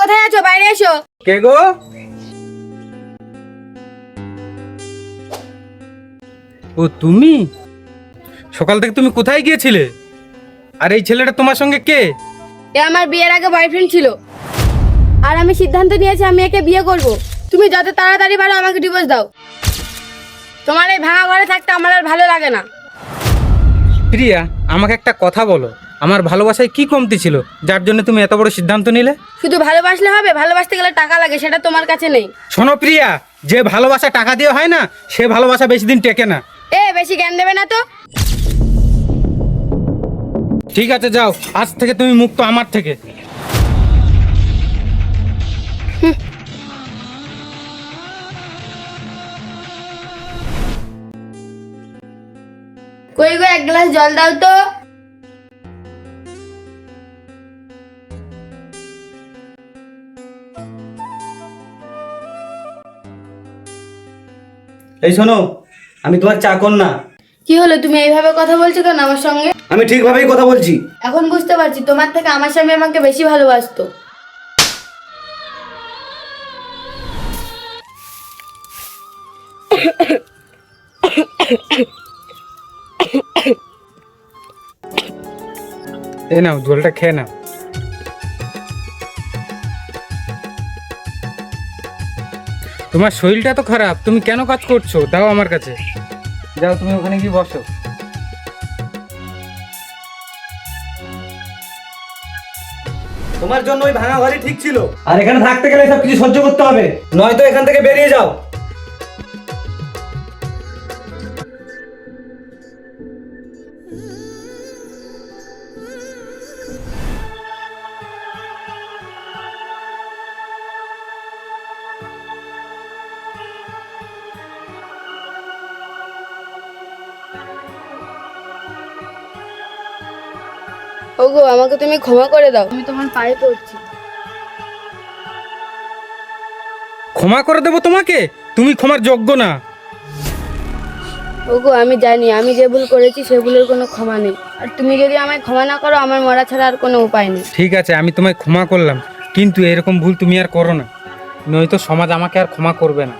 কোথায় আছো? বাইরে এসো। কে গো? ও তুমি? সকাল থেকে তুমি কোথায় গিয়েছিলে? আর এই ছেলেটা তোমার সঙ্গে কে? এ আমার বিয়ের আগে বয়ফ্রেন্ড ছিল, আর আমি সিদ্ধান্ত নিয়েছি আমি একে বিয়ে করব। তুমি যত তাড়াতাড়ি পারো আমাকে ডিভোর্স দাও। তোমার এই ভাঙা ঘরে থাকতে আমার আর ভালো লাগে না। প্রিয়া, আমাকে একটা কথা বলো, আমার ভালোবাসায় কি কমতি ছিল যার জন্য তুমি এত বড় সিদ্ধান্ত নিলে? শুধু ভালোবাসলে হবে? ভালোবাসতে গেলে টাকা লাগে, সেটা তোমার কাছে নেই। শোনো প্রিয়া, যে ভালোবাসা টাকা দিয়ে হয় না, সে ভালোবাসা বেশি দিন টেকে না। বেশি জ্ঞান দেবে না তো। ঠিক আছে, যাও, আজ থেকে তুমি মুক্ত আমার থেকে। কই গো, এক গ্লাস জল দাও তো। এই শোনো, আমি তোমার চাকর না। কি হলো, তুমি এইভাবে কথা বলছো কেন আমার সঙ্গে? আমি ঠিকভাবেই কথা বলছি। এখন বুঝতে পারছি তোমার থেকে আমার স্বামী আমাকে বেশি ভালোবাসতো। এই নাও, জলটা খেয়ে নাও। তোমার শরীরটা তো খারাপ, তুমি কেন কাজ করছো? দাও আমার কাছে। যাও, তুমি ওখানে গিয়ে বসো। তোমার জন্য ওই ভাঙা ঘরই ঠিক ছিল, আর এখানে থাকতে গেলে সব কিছু সহ্য করতে হবে, নয়তো এখান থেকে বেরিয়ে যাও। ওগো, আমাকে তুমি ক্ষমা করে দাও, আমি তোমার পায়ে পড়ছি। ক্ষমা করে দেবো তোমাকে? তুমি ক্ষমার যোগ্য না। ওগো, আমি জানি আমি যে ভুল করেছি সে ভুলের কোনো ক্ষমা নেই, আর তুমি যদি আমায় ক্ষমা না করো আমার মরা ছাড়া আর কোনো উপায় নেই। ঠিক আছে, আমি তোমায় ক্ষমা করলাম, কিন্তু এরকম ভুল তুমি আর করো না, নয়তো সমাজ আমাকে আর ক্ষমা করবে না।